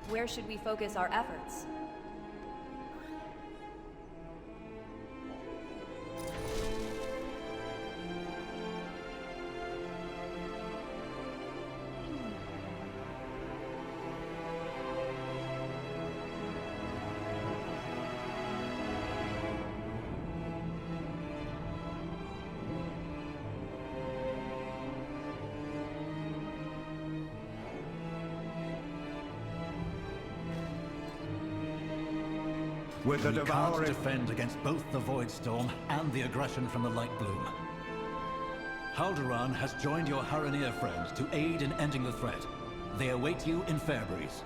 Where should we focus our efforts? With the We can't devouring... defend against both the Void Storm and the aggression from the Light Bloom. Harandar has joined your Harandar friends to aid in ending the threat. They await you in Fairbreeze.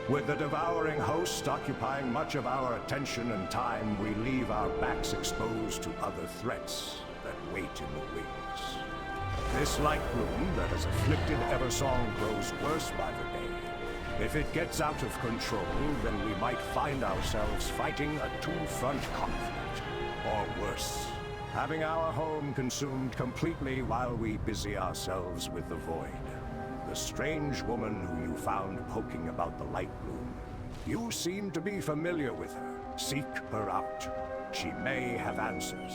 With the devouring host occupying much of our attention and time, we leave our backs exposed to other threats that wait in the wings. This light bloom that has afflicted Eversong grows worse by the day. If it gets out of control, then we might find ourselves fighting a two-front conflict, or worse, having our home consumed completely while we busy ourselves with the void. The strange woman who you found poking about the light bloom. You seem to be familiar with her. Seek her out. She may have answers.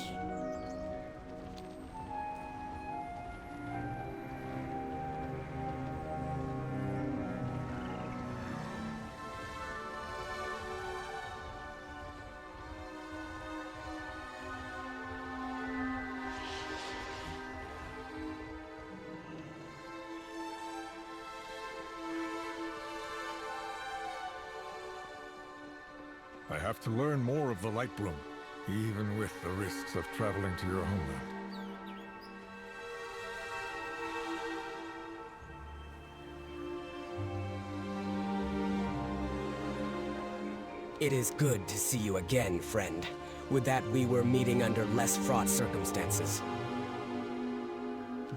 I have to learn more of the Light Bloom, even with the risks of traveling to your homeland. It is good to see you again, friend. Would that we were meeting under less fraught circumstances.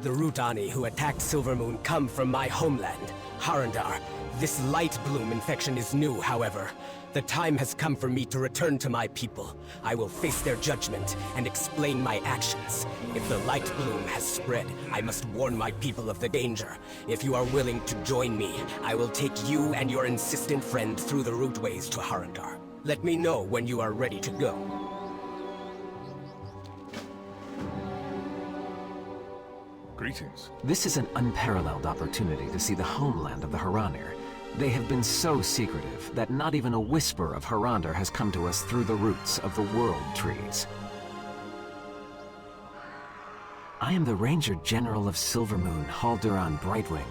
The Rutani who attacked Silvermoon come from my homeland, Harandar. This Light Bloom infection is new, however. The time has come for me to return to my people. I will face their judgment and explain my actions. If the Light Bloom has spread, I must warn my people of the danger. If you are willing to join me, I will take you and your insistent friend through the routeways to Harandar. Let me know when you are ready to go. Greetings. This is an unparalleled opportunity to see the homeland of the Harandar. They have been so secretive that not even a whisper of Harandar has come to us through the roots of the world trees. I am the Ranger General of Silvermoon, Halduran Brightwing.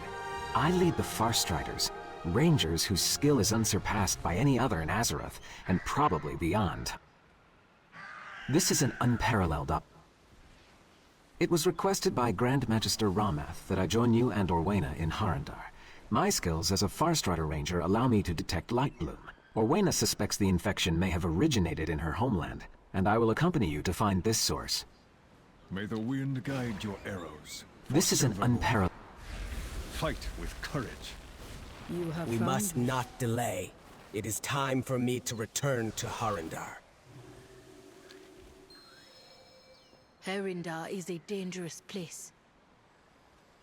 I lead the Farstriders, Rangers whose skill is unsurpassed by any other in Azeroth, and probably beyond. This is an unparalleled It was requested by Grand Magister Ramath that I join you and Orwena in Harandar. My skills as a Farstrider Ranger allow me to detect Light Bloom. Orwena suspects the infection may have originated in her homeland, and I will accompany you to find this source. May the wind guide your arrows. This is an unparalleled... Fight with courage. We must not delay. It is time for me to return to Harandar. Harandar is a dangerous place.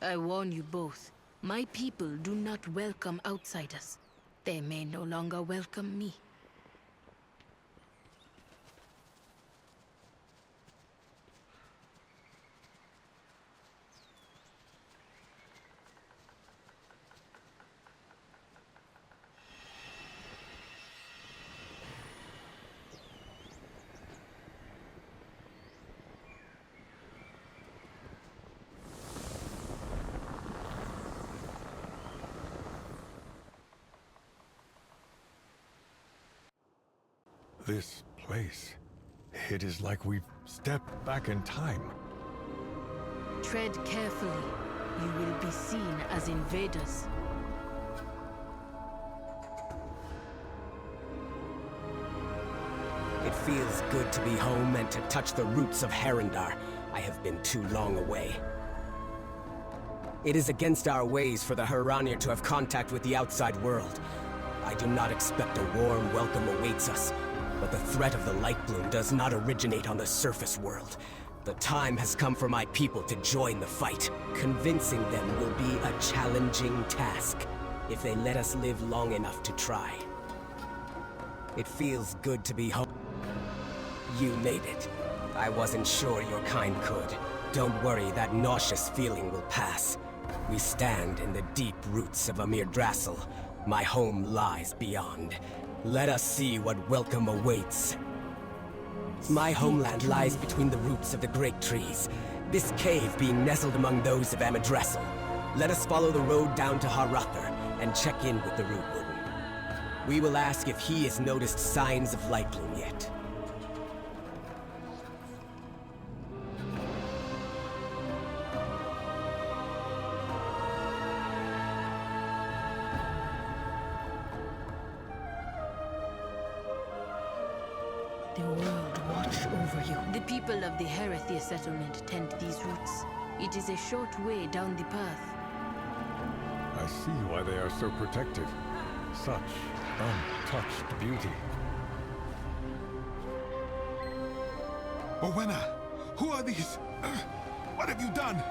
I warn you both. My people do not welcome outsiders. They may no longer welcome me. This place. It is like we've stepped back in time. Tread carefully. You will be seen as invaders. It feels good to be home and to touch the roots of Harandar. I have been too long away. It is against our ways for the Harandar to have contact with the outside world. I do not expect a warm welcome awaits us, But the threat of the Light Bloom does not originate on the surface world. The time has come for my people to join the fight. Convincing them will be a challenging task, if they let us live long enough to try. It feels good to be home. You made it. I wasn't sure your kind could. Don't worry, that nauseous feeling will pass. We stand in the deep roots of Amir Drassel. My home lies beyond. Let us see what welcome awaits. My homeland lies between the roots of the great trees, this cave being nestled among those of Amadrassel. Let us follow the road down to Harandar and check in with the Root Warden. We will ask if he has noticed signs of Lightbloom yet. The world watch over you. The people of the Herathir settlement tend these roots. It is a short way down the path. I see why they are so protected. Such untouched beauty. Owena! Who are these? What have you done?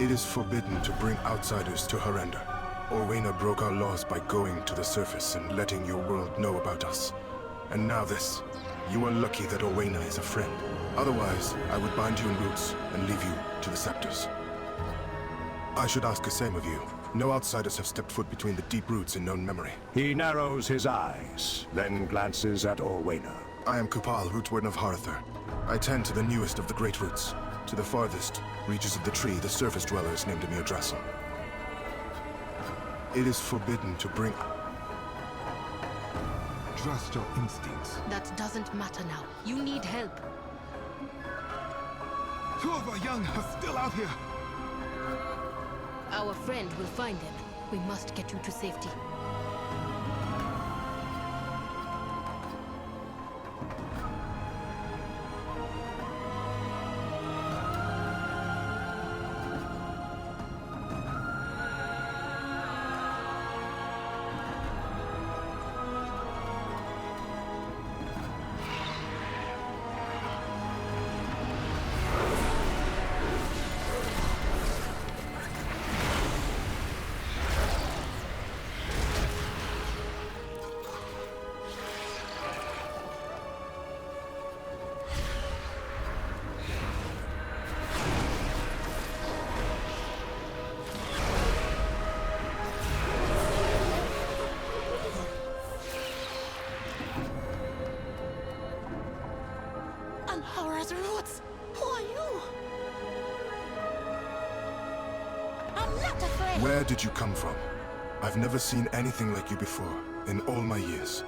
It is forbidden to bring outsiders to Harandar. Orwena broke our laws by going to the surface and letting your world know about us. And now this. You are lucky that Orwena is a friend. Otherwise, I would bind you in roots and leave you to the scepters. I should ask the same of you. No outsiders have stepped foot between the deep roots in known memory. He narrows his eyes, then glances at Orwena. I am Kupal, Root Warden of Harandar. I tend to the newest of the great roots. To the farthest reaches of the tree, the surface dwellers named Amir Drassel. It is forbidden to bring... Trust your instincts. That doesn't matter now. You need help. 2 of our young are still out here. Our friend will find them. We must get you to safety. Roots, who are you? I'm not afraid. Where did you come from? I've never seen anything like you before, in all my years.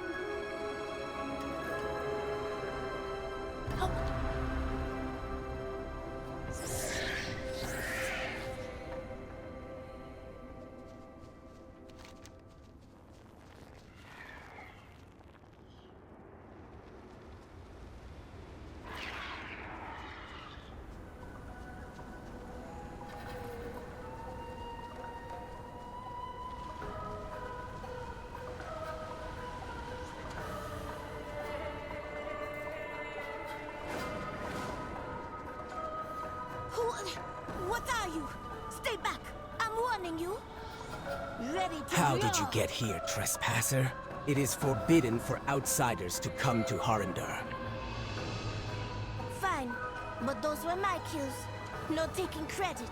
What are you? Stay back! I'm warning you! Ready to How did you get here, trespasser? It is forbidden for outsiders to come to Harandar. Fine, but those were my kills. No taking credit.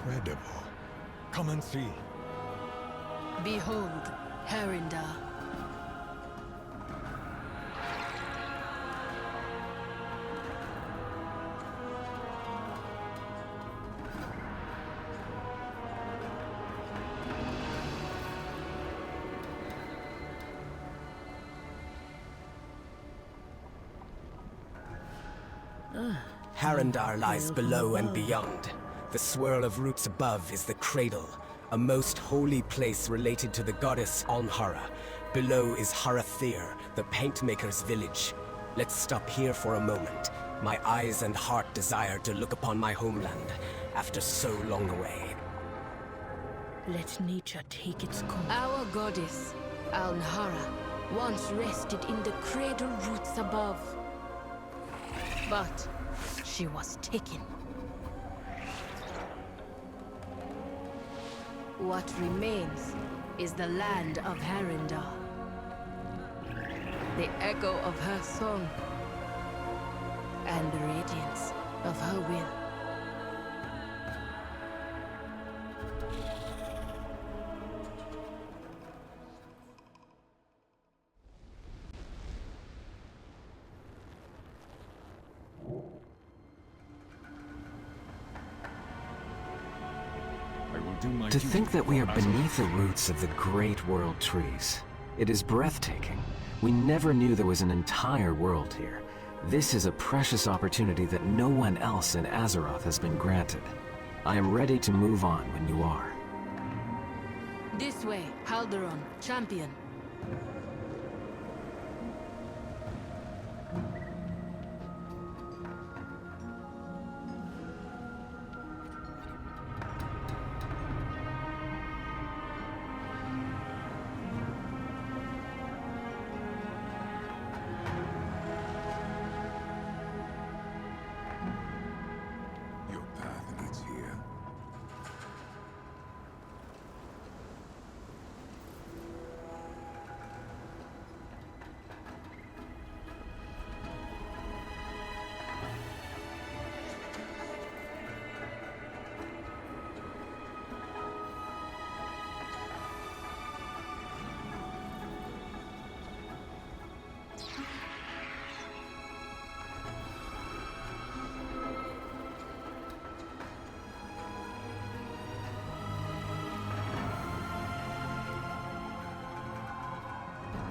Incredible. Come and see. Behold, Harandar. Harandar lies below and beyond. The swirl of roots above is the cradle, a most holy place related to the goddess Almhara. Below is Harathir, the paintmaker's village. Let's stop here for a moment. My eyes and heart desire to look upon my homeland after so long away. Let nature take its course. Our goddess, Almhara, once rested in the cradle roots above. But she was taken. What remains is the land of Harandar. The echo of her song and the radiance of her will. To think that we are beneath the roots of the great world trees. It is breathtaking. We never knew there was an entire world here. This is a precious opportunity that no one else in Azeroth has been granted. I am ready to move on when you are. This way, Haldoran, champion.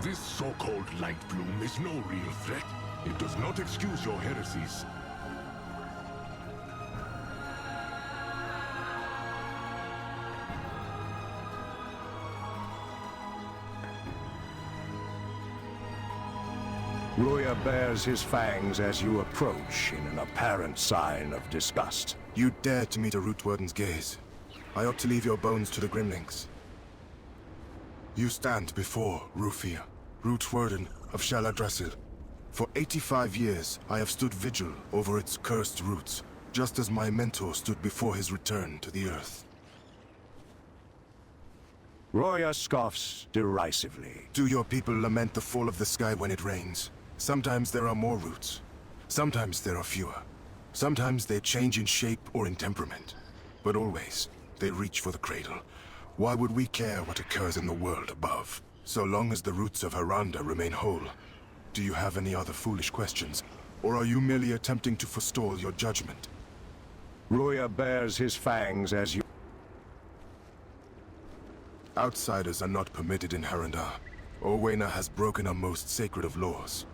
This so-called light bloom is no real threat. It does not excuse your heresies. Roya bares his fangs as you approach in an apparent sign of disgust. You dare to meet a Root Warden's gaze. I ought to leave your bones to the Grimlings. You stand before Rufia, Root Warden of Shaladrassil. For 85 years, I have stood vigil over its cursed roots, just as my mentor stood before his return to the Earth. Roya scoffs derisively. Do your people lament the fall of the sky when it rains? Sometimes there are more roots. Sometimes there are fewer. Sometimes they change in shape or in temperament. But always, they reach for the cradle. Why would we care what occurs in the world above? So long as the roots of Harandar remain whole. Do you have any other foolish questions? Or are you merely attempting to forestall your judgment? Roya bares his fangs as you... Outsiders are not permitted in Harandar. Orwena has broken our most sacred of laws.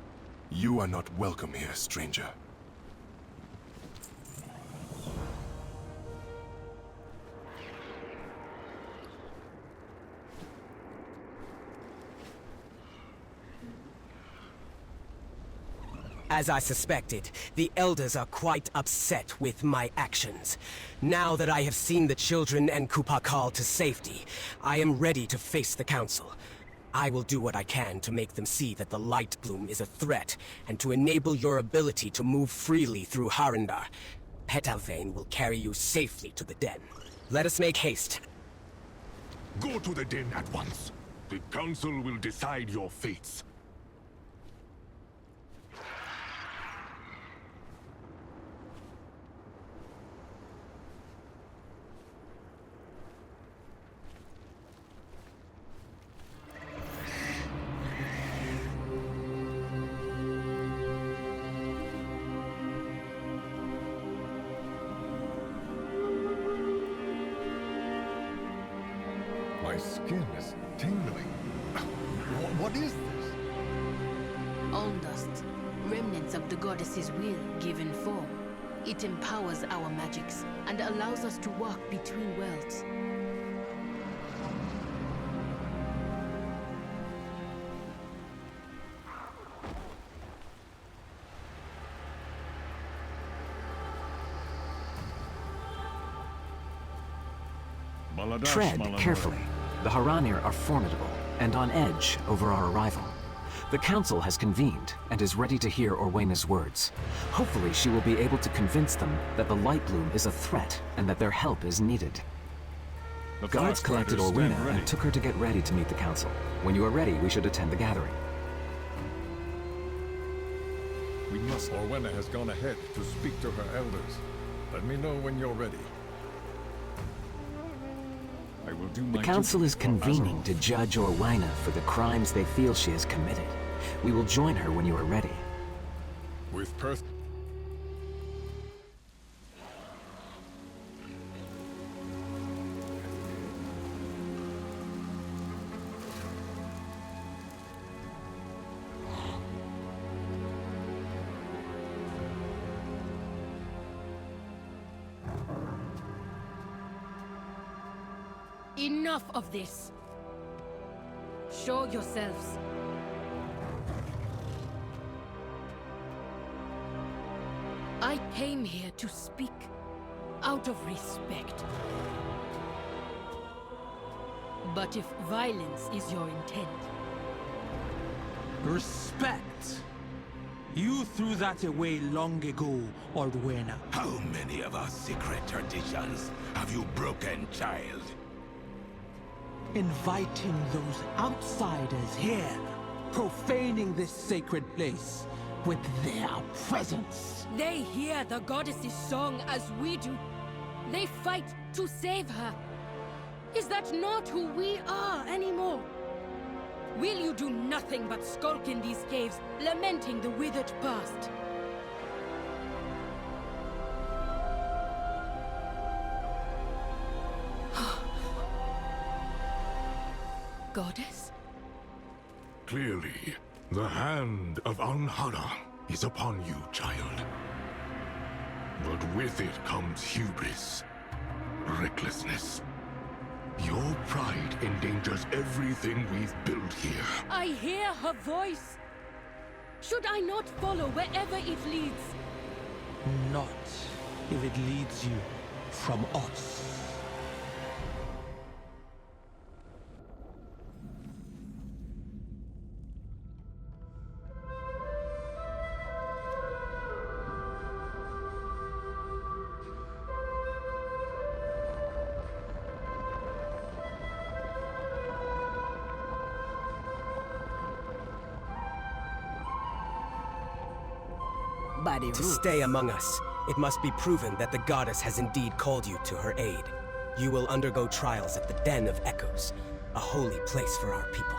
You are not welcome here, stranger. As I suspected, the Elders are quite upset with my actions. Now that I have seen the children and Kupakal to safety, I am ready to face the Council. I will do what I can to make them see that the Light Bloom is a threat, and to enable your ability to move freely through Harandar. Petalvain will carry you safely to the den. Let us make haste. Go to the den at once. The Council will decide your fates. My skin is tingling. What is this? Alm dust. Remnants of the goddess's will given form. It empowers our magics and allows us to walk between worlds. Tread carefully. The Harandar are formidable and on edge over our arrival. The Council has convened and is ready to hear Orwena's words. Hopefully she will be able to convince them that the Light Bloom is a threat and that their help is needed. The guards collected Orwena and took her to get ready to meet the Council. When you are ready, we should attend the gathering. We must. Orwena has gone ahead to speak to her elders. Let me know when you're ready. I will do my The Council is convening to judge Orwena for the crimes they feel she has committed. We will join her when you are ready. With Perth. Enough of this! Show yourselves. I came here to speak out of respect. But if violence is your intent... Respect? You threw that away long ago, Orwena. How many of our secret traditions have you broken, child? Inviting those outsiders here, profaning this sacred place with their presence. They hear the goddess's song as we do. They fight to save her. Is that not who we are anymore? Will you do nothing but skulk in these caves, lamenting the withered past? Goddess? Clearly, the hand of Anhara is upon you, child. But with it comes hubris, recklessness. Your pride endangers everything we've built here. I hear her voice. Should I not follow wherever it leads? Not if it leads you from us. To stay among us, it must be proven that the goddess has indeed called you to her aid. You will undergo trials at the Den of Echoes, a holy place for our people.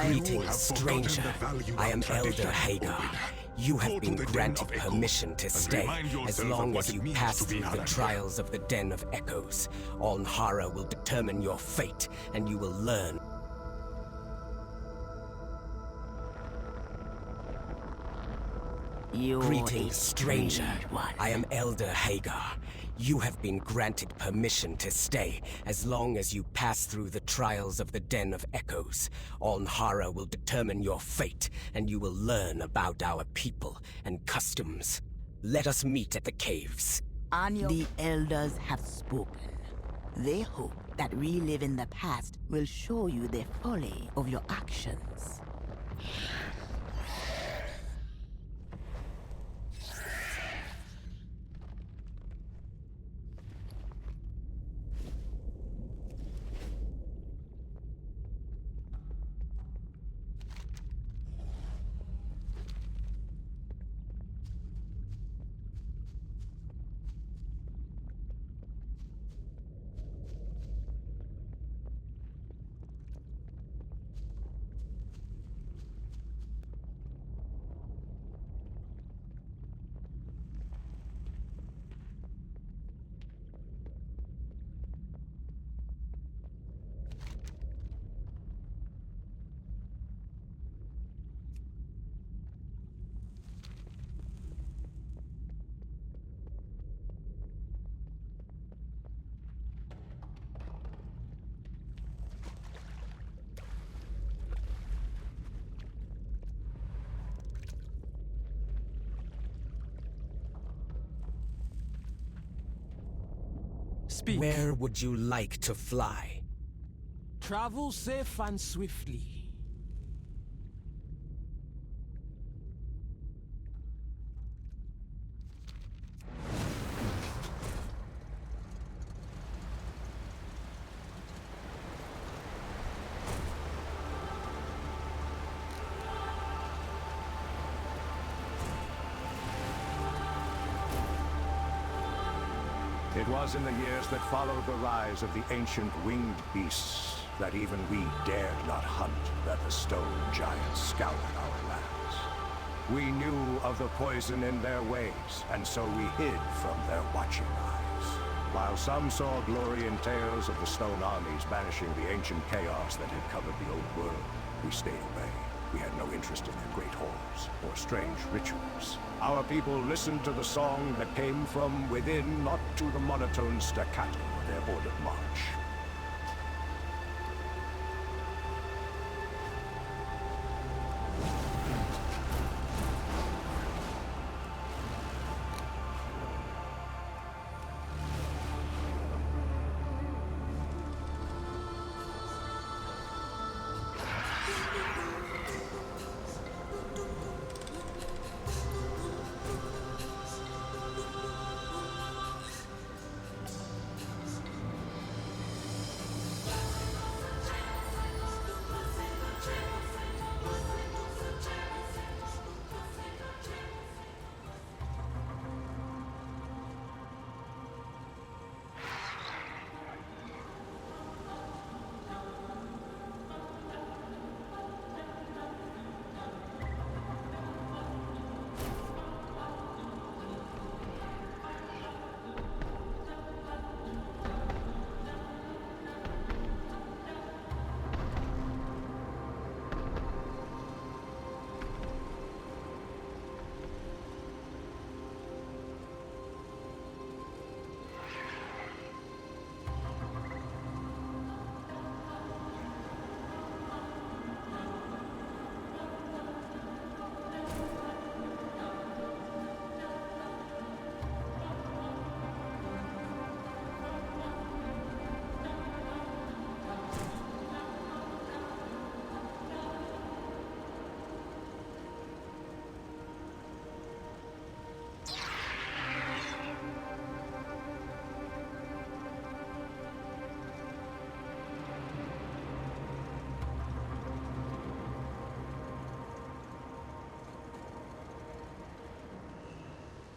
Greetings, stranger. I am Elder Hagar. You have been granted permission to stay as long as you pass through the trials of the Den of Echoes. Anhara will determine your fate, and you will learn. Greetings, stranger. I am Elder Hagar. You have been granted permission to stay as long as you pass through the trials of the Den of Echoes. Anhara will determine your fate, and you will learn about our people and customs. Let us meet at the caves. The elders have spoken. They hope that reliving the past will show you the folly of your actions. Speak. Where would you like to fly? Travel safe and swiftly. It was in the years that followed the rise of the ancient winged beasts that even we dared not hunt that the stone giants scoured our lands. We knew of the poison in their ways, and so we hid from their watching eyes. While some saw glory in tales of the stone armies banishing the ancient chaos that had covered the old world, we stayed away. We had no interest in their great halls or strange rituals. Our people listened to the song that came from within, not to the monotone staccato of their ordered march.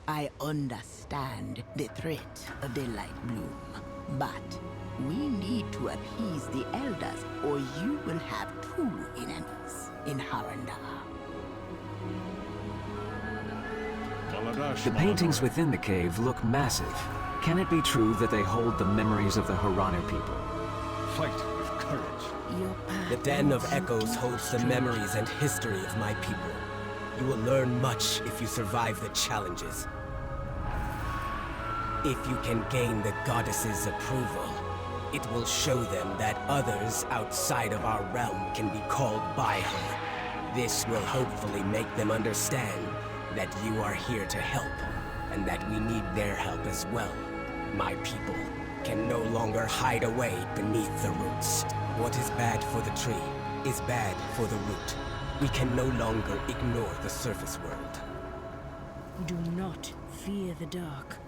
I understand the threat of the light bloom, but we need to appease the elders, or you will have two enemies in Harandar. The paintings within the cave look massive. Can it be true that they hold the memories of the Harandar people? Fight with courage. The Den of Echoes holds the memories and history of my people. You will learn much if you survive the challenges. If you can gain the goddess's approval, it will show them that others outside of our realm can be called by her. This will hopefully make them understand that you are here to help, and that we need their help as well. My people can no longer hide away beneath the roots. What is bad for the tree is bad for the root. We can no longer ignore the surface world. Do not fear the dark.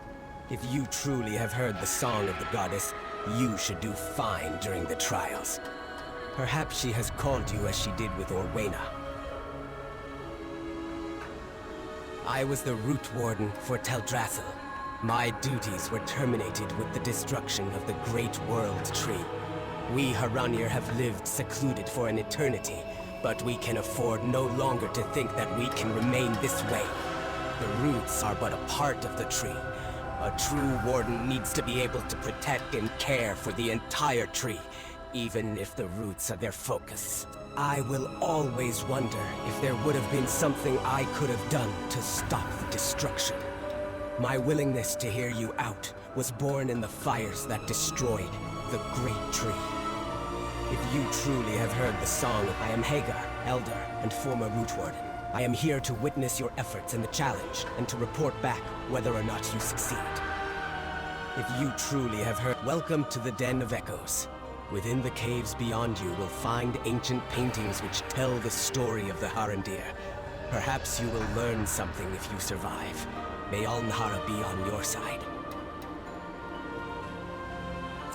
If you truly have heard the song of the goddess, you should do fine during the trials. Perhaps she has called you as she did with Orwena. I was the root warden for Teldrassil. My duties were terminated with the destruction of the Great World Tree. We Harandar have lived secluded for an eternity, but we can afford no longer to think that we can remain this way. The roots are but a part of the tree. A true warden needs to be able to protect and care for the entire tree, even if the roots are their focus. I will always wonder if there would have been something I could have done to stop the destruction. My willingness to hear you out was born in the fires that destroyed the great tree. If you truly have heard the song, I am Hagar, Elder, and former Root Warden. I am here to witness your efforts in the challenge, and to report back whether or not you succeed. If you truly have heard, welcome to the Den of Echoes. Within the caves beyond you will find ancient paintings which tell the story of the Harandir. Perhaps you will learn something if you survive. May Alnhara be on your side.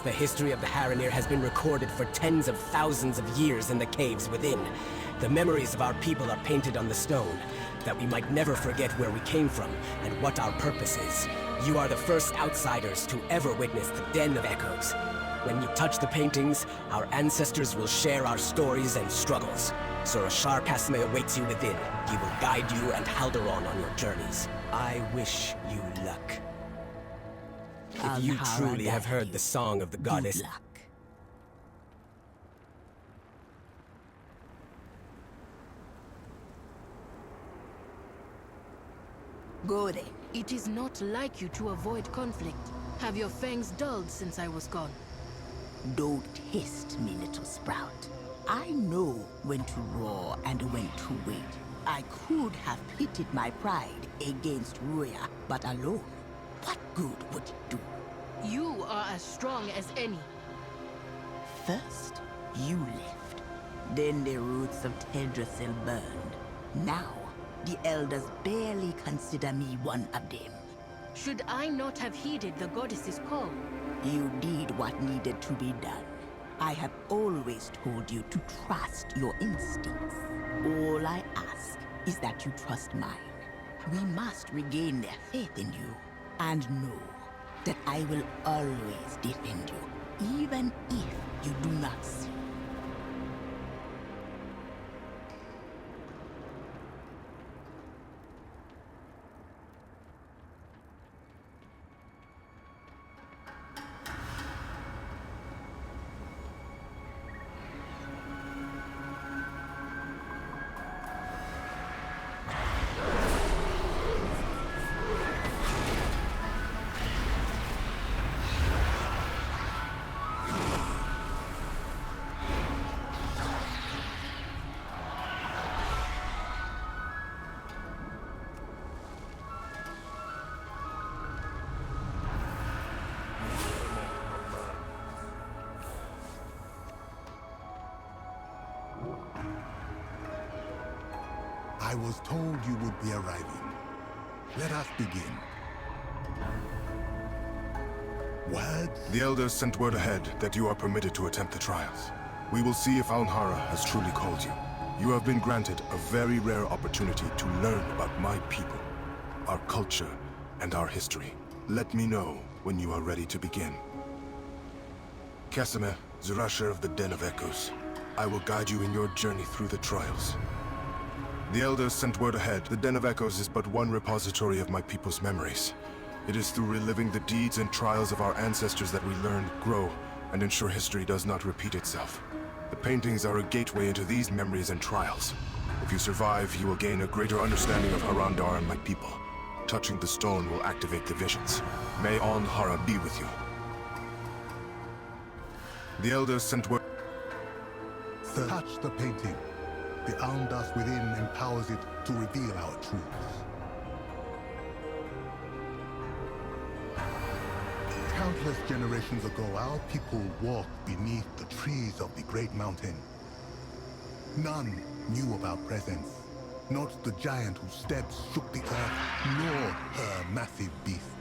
The history of the Harandir has been recorded for tens of thousands of years in the caves within. The memories of our people are painted on the stone, that we might never forget where we came from and what our purpose is. You are the first outsiders to ever witness the Den of Echoes. When you touch the paintings, our ancestors will share our stories and struggles. Sorashar Kasme awaits you within. He will guide you and Halderon on your journeys. I wish you luck. If you truly have heard the song of the goddess... Good luck. Go then. It is not like you to avoid conflict. Have your fangs dulled since I was gone? Don't test me, little sprout. I know when to roar and when to wait. I could have pitted my pride against Ruya, but alone, what good would it do? You are as strong as any. First, you left. Then the roots of Tedrasil burned. Now, the elders barely consider me one of them. Should I not have heeded the goddess's call? You did what needed to be done. I have always told you to trust your instincts. All I ask is that you trust mine. We must regain their faith in you, and know that I will always defend you, even if you do not see. I was told you would be arriving. Let us begin. Words? The elders sent word ahead that you are permitted to attempt the trials. We will see if Alnhara has truly called you. You have been granted a very rare opportunity to learn about my people, our culture, and our history. Let me know when you are ready to begin. Casimir, Zurasher of the Den of Echoes, I will guide you in your journey through the trials. The elders sent word ahead. The Den of Echoes is but one repository of my people's memories. It is through reliving the deeds and trials of our ancestors that we learn, grow, and ensure history does not repeat itself. The paintings are a gateway into these memories and trials. If you survive, you will gain a greater understanding of Harandar and my people. Touching the stone will activate the visions. May Alnhara be with you. The elders sent word... Touch the painting. The Alndas within empowers it to reveal our truths. Countless generations ago, our people walked beneath the trees of the Great Mountain. None knew of our presence. Not the giant whose steps shook the earth, nor her massive beasts.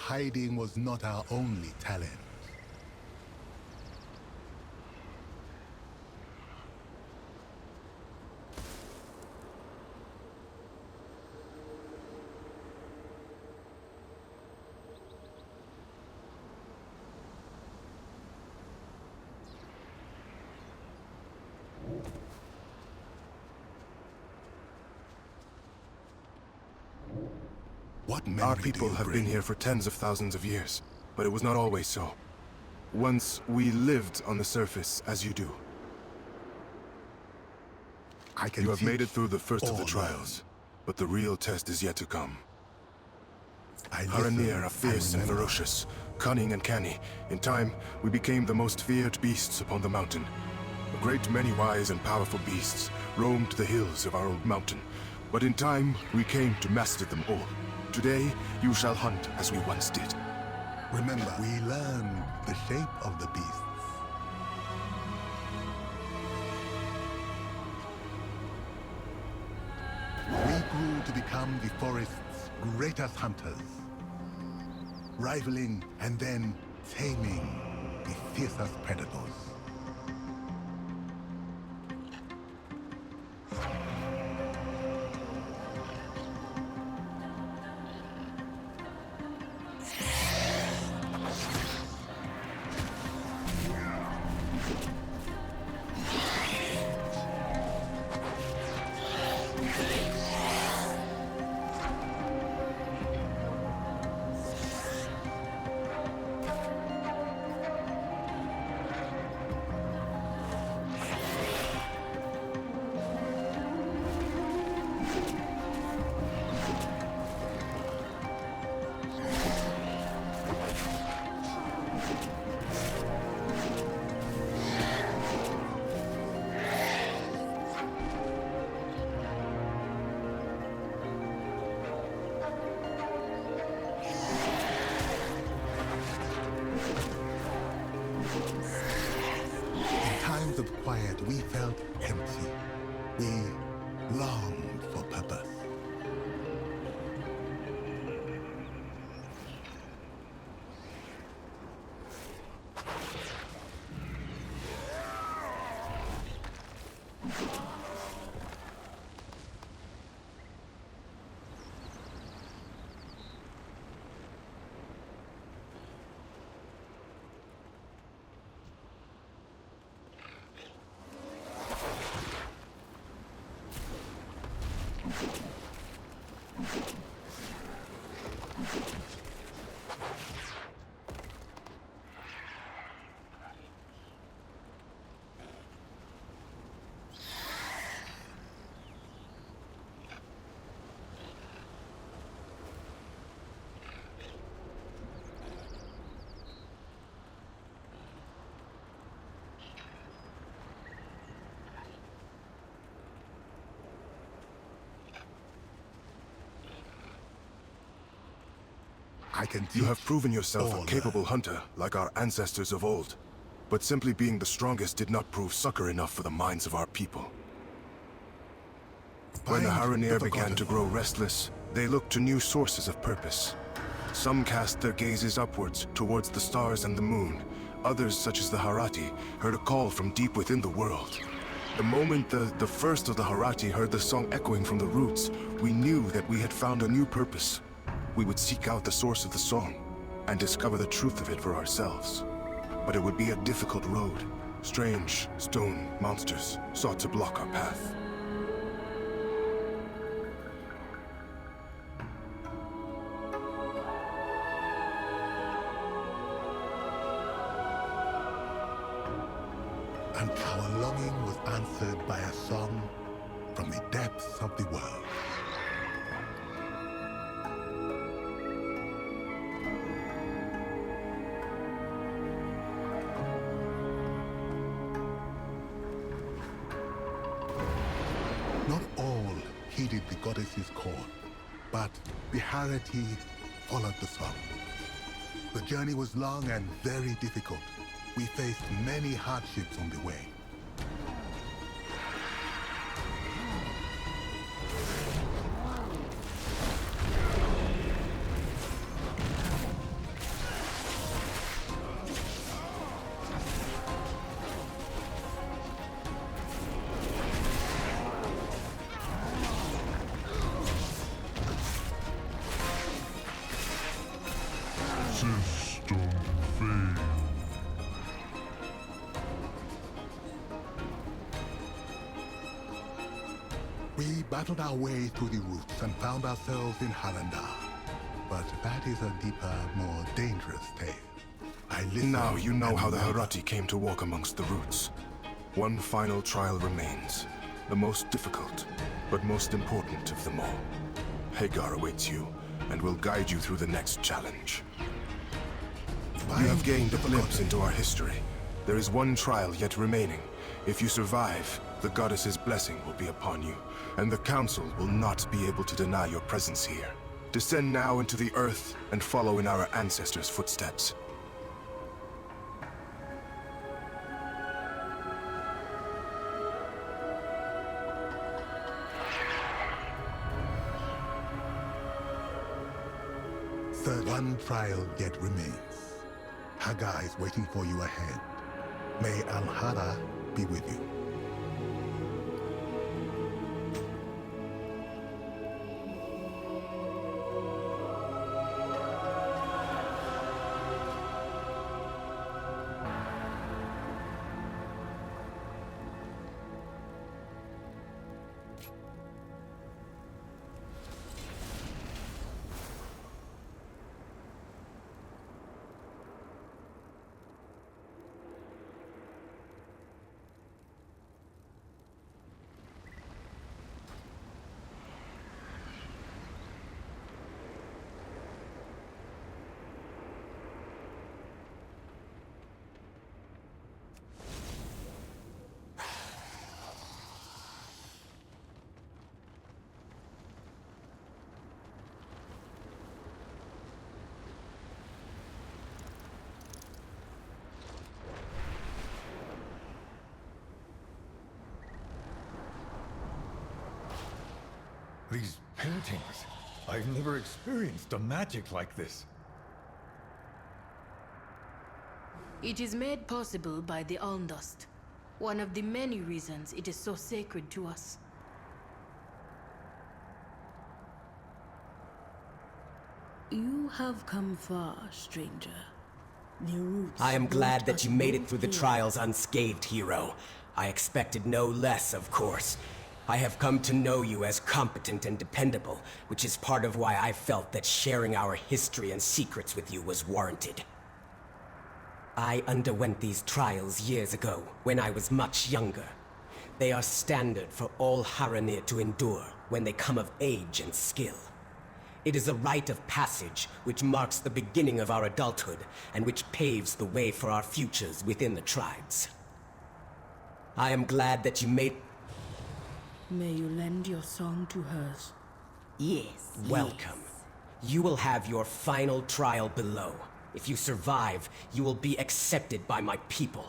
Hiding was not our only talent. What Our people have been here for tens of thousands of years, but it was not always so. Once we lived on the surface, as you do. You have made it through the first of the trials, but the real test is yet to come. Harandar are fierce and ferocious, cunning and canny. In time, we became the most feared beasts upon the mountain. A great many wise and powerful beasts roamed the hills of our old mountain, but in time, we came to master them all. Today, you shall hunt as we once did. Remember, we learned the shape of the beasts. We grew to become the forest's greatest hunters, rivaling and then taming the fiercest predators. Of quiet, we felt empty. We longed for purpose. You have proven yourself a capable hunter, like our ancestors of old. But simply being the strongest did not prove succor enough for the minds of our people. When the Harandar began to grow restless, they looked to new sources of purpose. Some cast their gazes upwards, towards the stars and the moon. Others, such as the Harati, heard a call from deep within the world. The moment the first of the Harati heard the song echoing from the roots, we knew that we had found a new purpose. We would seek out the source of the song, and discover the truth of it for ourselves. But it would be a difficult road. Strange, stone monsters sought to block our path. And our longing was answered by a song from the depths of the world. Not all heeded the goddess's call, but the Harati followed the song. The journey was long and very difficult. We faced many hardships on the way. battled our way through the roots and found ourselves in Harandar. But that is a deeper, more dangerous tale. I listened. Now you know how the Harati came to walk amongst the roots. One final trial remains, the most difficult, but most important of them all. Hagar awaits you, and will guide you through the next challenge. You have gained a glimpse into our history. There is one trial yet remaining. If you survive, the goddess's blessing will be upon you, and the Council will not be able to deny your presence here. Descend now into the earth and follow in our ancestors' footsteps. Third, one trial yet remains. Hagar is waiting for you ahead. May Al-Hara be with you. These paintings. I've never experienced a magic like this. It is made possible by the Almdust. One of the many reasons it is so sacred to us. You have come far, stranger. The roots I am glad that us you made it through the both trials unscathed, hero. I expected no less, of course. I have come to know you as competent and dependable, which is part of why I felt that sharing our history and secrets with you was warranted. I underwent these trials years ago, when I was much younger. They are standard for all Haranir to endure when they come of age and skill. It is a rite of passage which marks the beginning of our adulthood and which paves the way for our futures within the tribes. I am glad that you made... May you lend your song to hers. Yes. Welcome. You will have your final trial below. If you survive, you will be accepted by my people.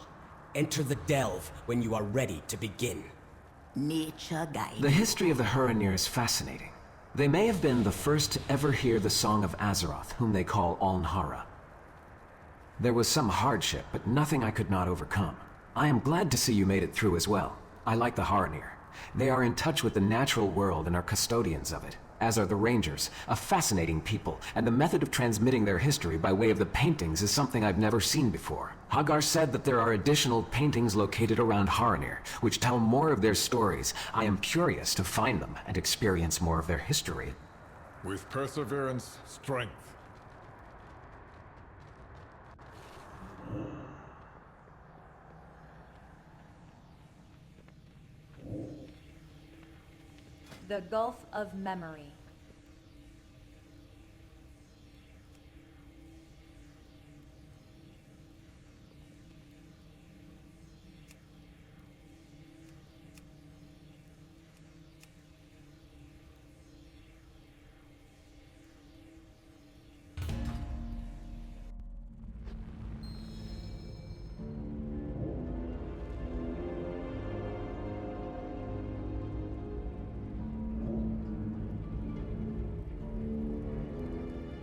Enter the delve when you are ready to begin. Nature guide. The history of the Haranir is fascinating. They may have been the first to ever hear the Song of Azeroth, whom they call Alnhara. There was some hardship, but nothing I could not overcome. I am glad to see you made it through as well. I like the Haranir. They are in touch with the natural world and are custodians of it, as are the Rangers, a fascinating people, and the method of transmitting their history by way of the paintings is something I've never seen before. Hagar said that there are additional paintings located around Haranir, which tell more of their stories. I am curious to find them and experience more of their history. With perseverance, strength. The Gulf of Memory.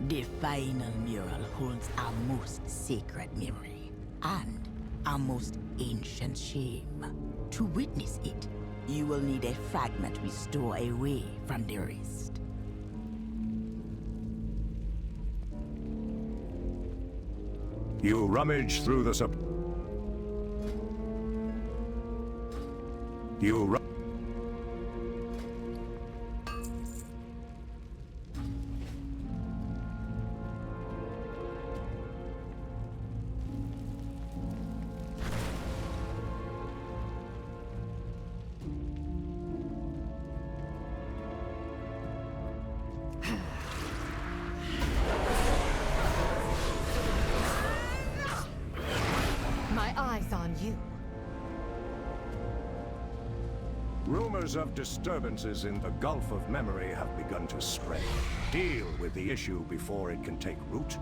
The final mural holds our most sacred memory and our most ancient shame. To witness it, you will need a fragment we store away from the rest. You rummage through the you. Rumors of disturbances in the Gulf of Memory have begun to spread. Deal with the issue before it can take root.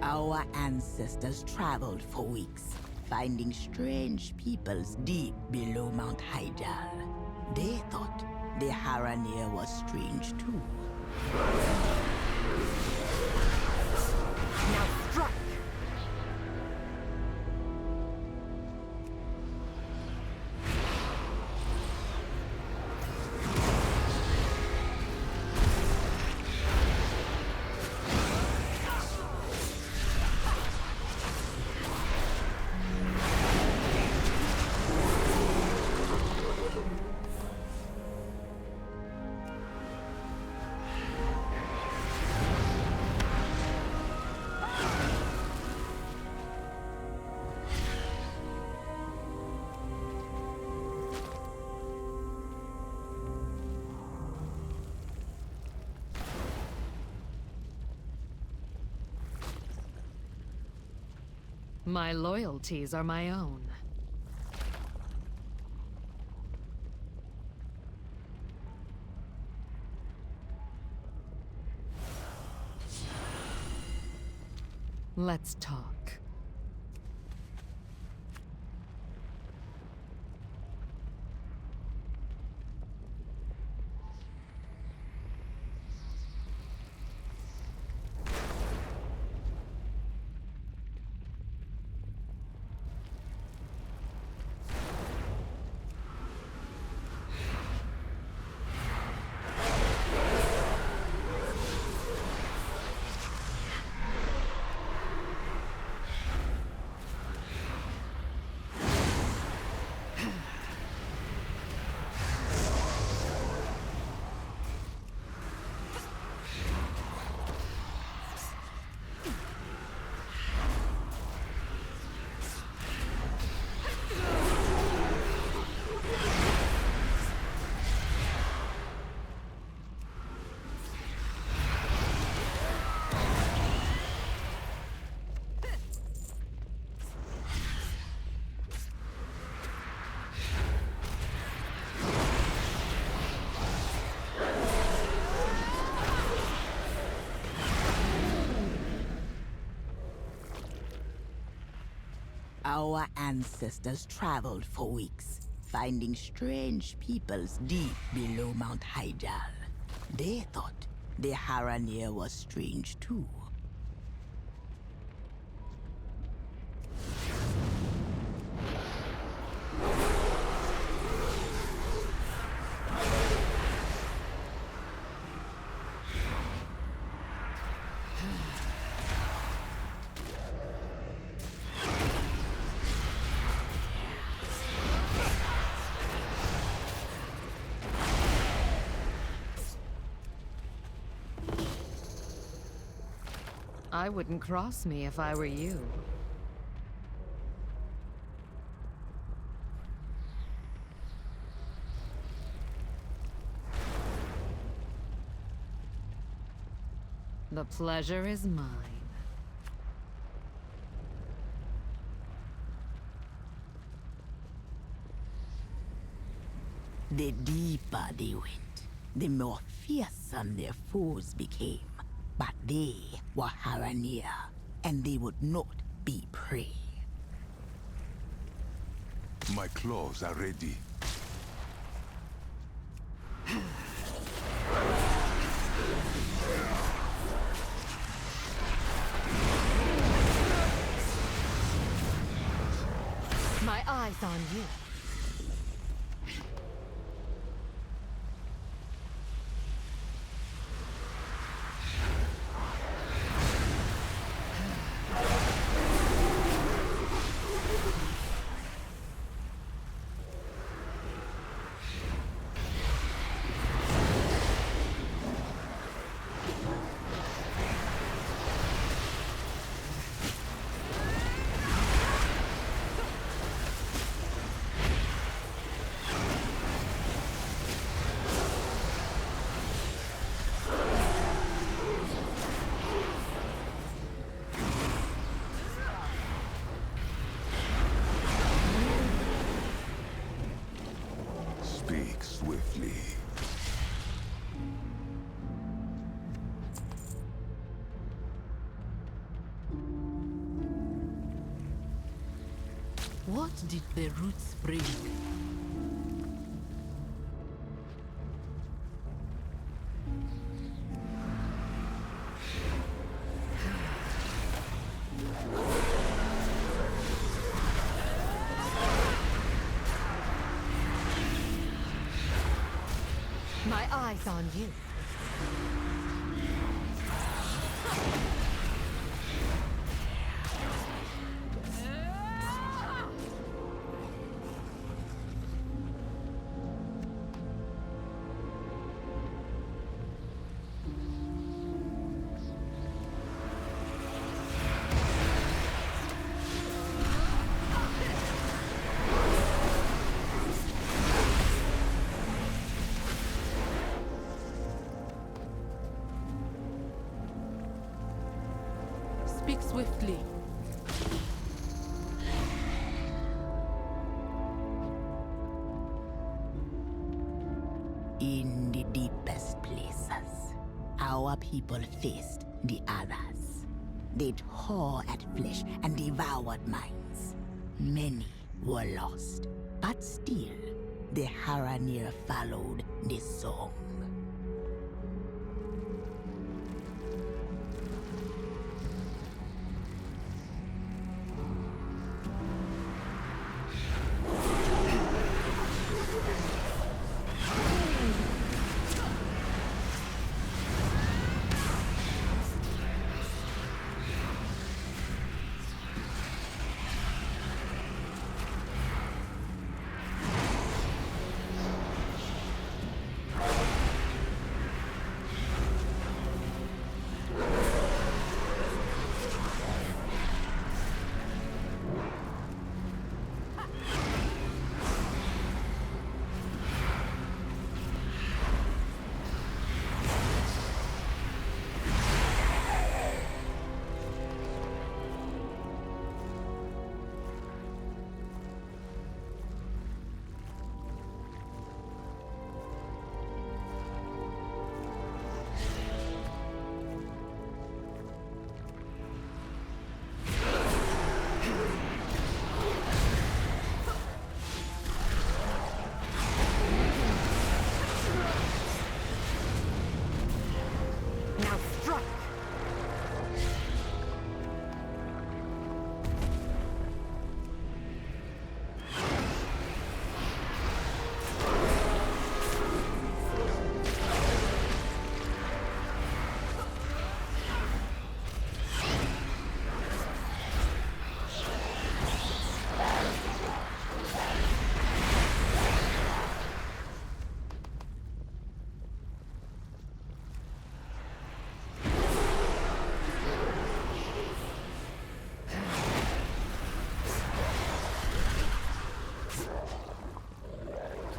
Our ancestors traveled for weeks, finding strange peoples deep below Mount Hyjal. They thought the Harandar was strange too. Now strike! My loyalties are my own. Let's talk. Our ancestors traveled for weeks, finding strange peoples deep below Mount Hyjal. They thought the Harandar was strange too. I wouldn't cross me if I were you. The pleasure is mine. The deeper they went, the more fearsome their foes became. But they were Harandar, and they would not be prey. My claws are ready. Speak swiftly. What did the roots bring? My eyes on you. Speak swiftly. In the deepest places, our people faced the others. They tore at flesh and devoured minds. Many were lost, but still, the Harandar followed the song.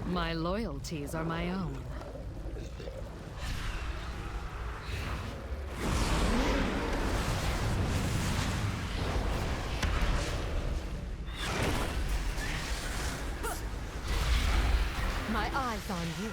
My loyalties are my own. My eyes on you.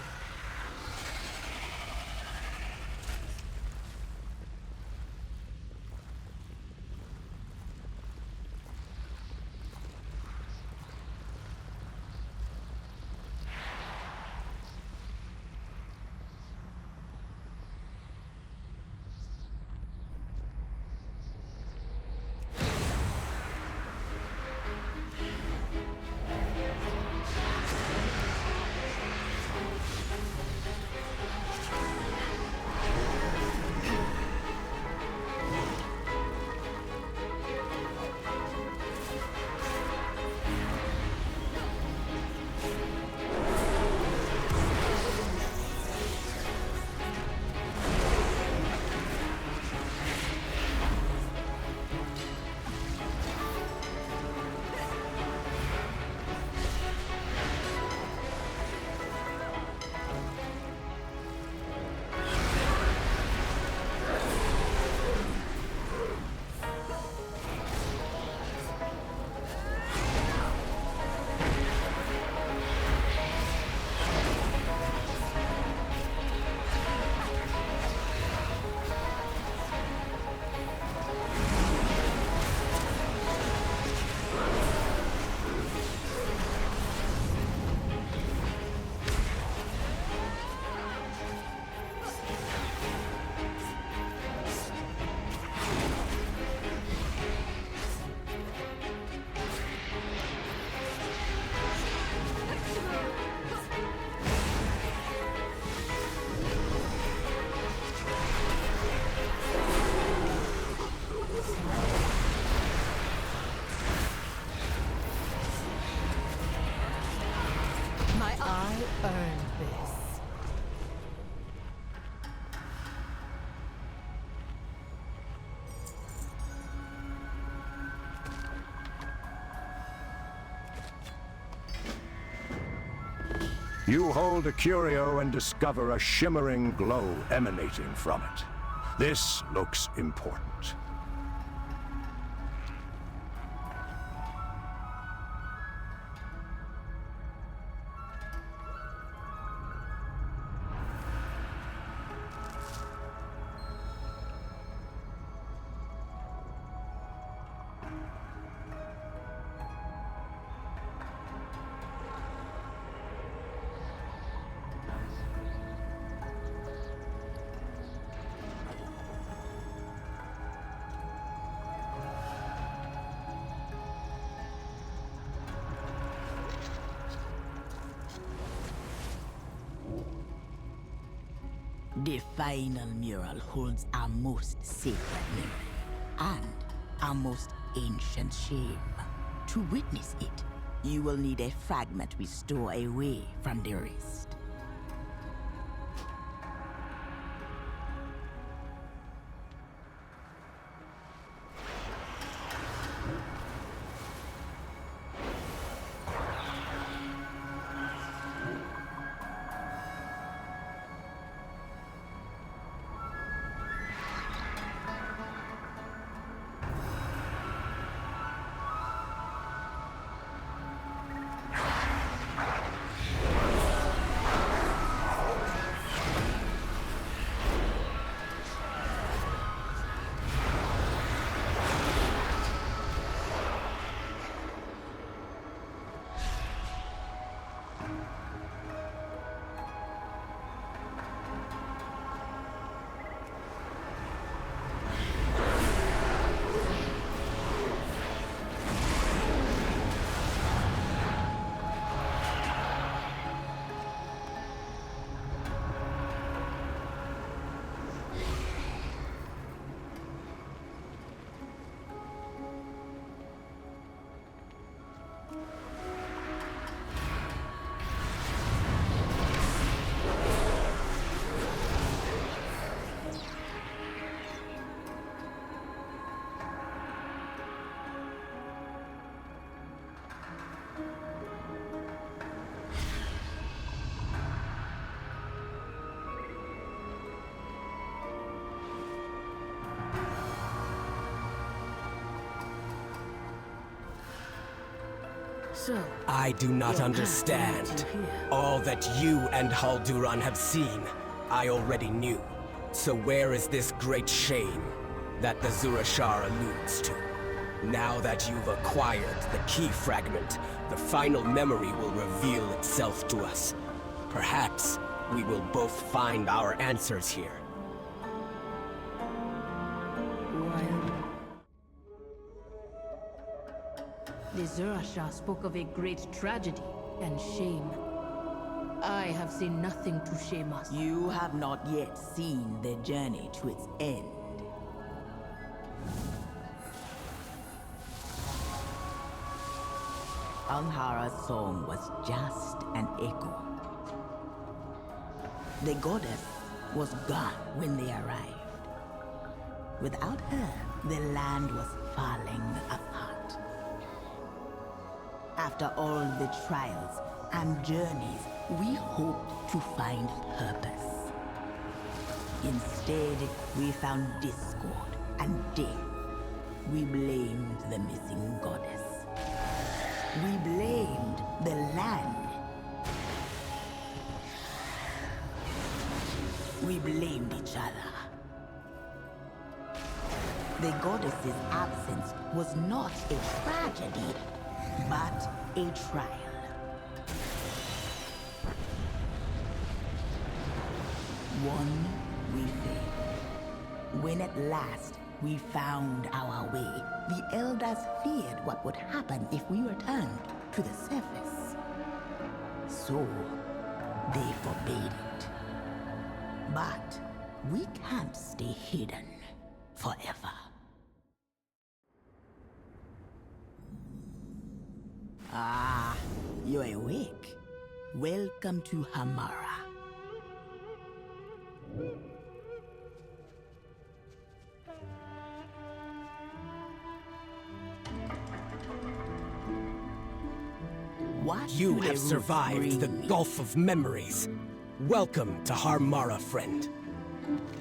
I earned this. You hold a curio and discover a shimmering glow emanating from it. This looks important. The final mural holds our most sacred memory and our most ancient shame. To witness it, you will need a fragment we store away from the rest. So, I do not understand. All that you and Halduran have seen, I already knew. So where is this great shame that the Zurashar alludes to? Now that you've acquired the key fragment, the final memory will reveal itself to us. Perhaps we will both find our answers here. The Zurashar spoke of a great tragedy and shame. I have seen nothing to shame us. You have not yet seen the journey to its end. Alhara's song was just an echo. The goddess was gone when they arrived. Without her, the land was falling apart. After all the trials and journeys, we hoped to find purpose. Instead, we found discord and death. We blamed the missing goddess. We blamed the land. We blamed each other. The goddess's absence was not a tragedy, but a trial. One we failed. When at last we found our way, the elders feared what would happen if we returned to the surface. So, they forbade it. But we can't stay hidden forever. Ah, you're awake. Welcome to Hamara. What You do have the survived roots the bring me? Gulf of Memories. Welcome to Harmara, friend.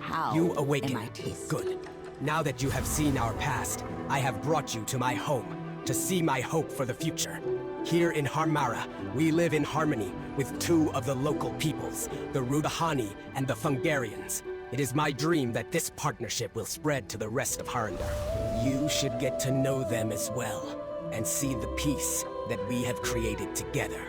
How You awaken. am I tasted? Good. Now that you have seen our past, I have brought you to my home, to see my hope for the future. Here in Harmara, we live in harmony with two of the local peoples, the Rudahani and the Fungarians. It is my dream that this partnership will spread to the rest of Harandar. You should get to know them as well, and see the peace that we have created together.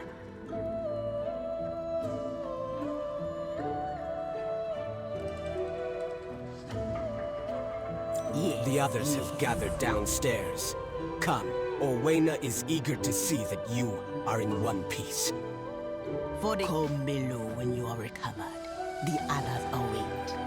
Yes, The others yes. have gathered downstairs. Come, Orwena is eager to see that you are in one piece. For the come below when you are recovered. The others await.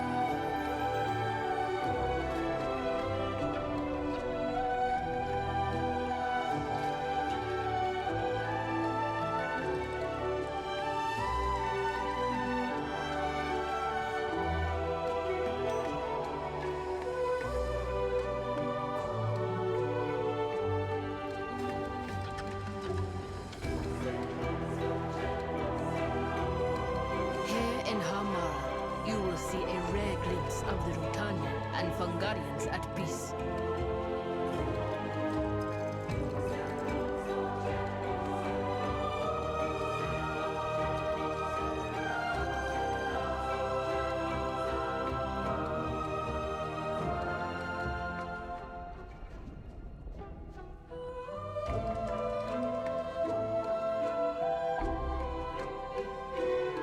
Here in Hamara, you will see a rare glimpse of the Rutanian and Fungarians at peace.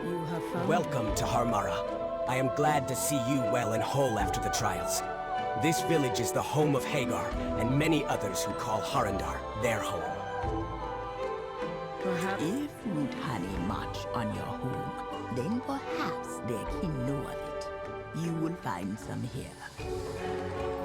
You have found Welcome to Harmara. I am glad to see you well and whole after the trials. This village is the home of Hagar, and many others who call Harandar their home. Perhaps if Rutani march on your home, then perhaps their kin know of it. You will find some here.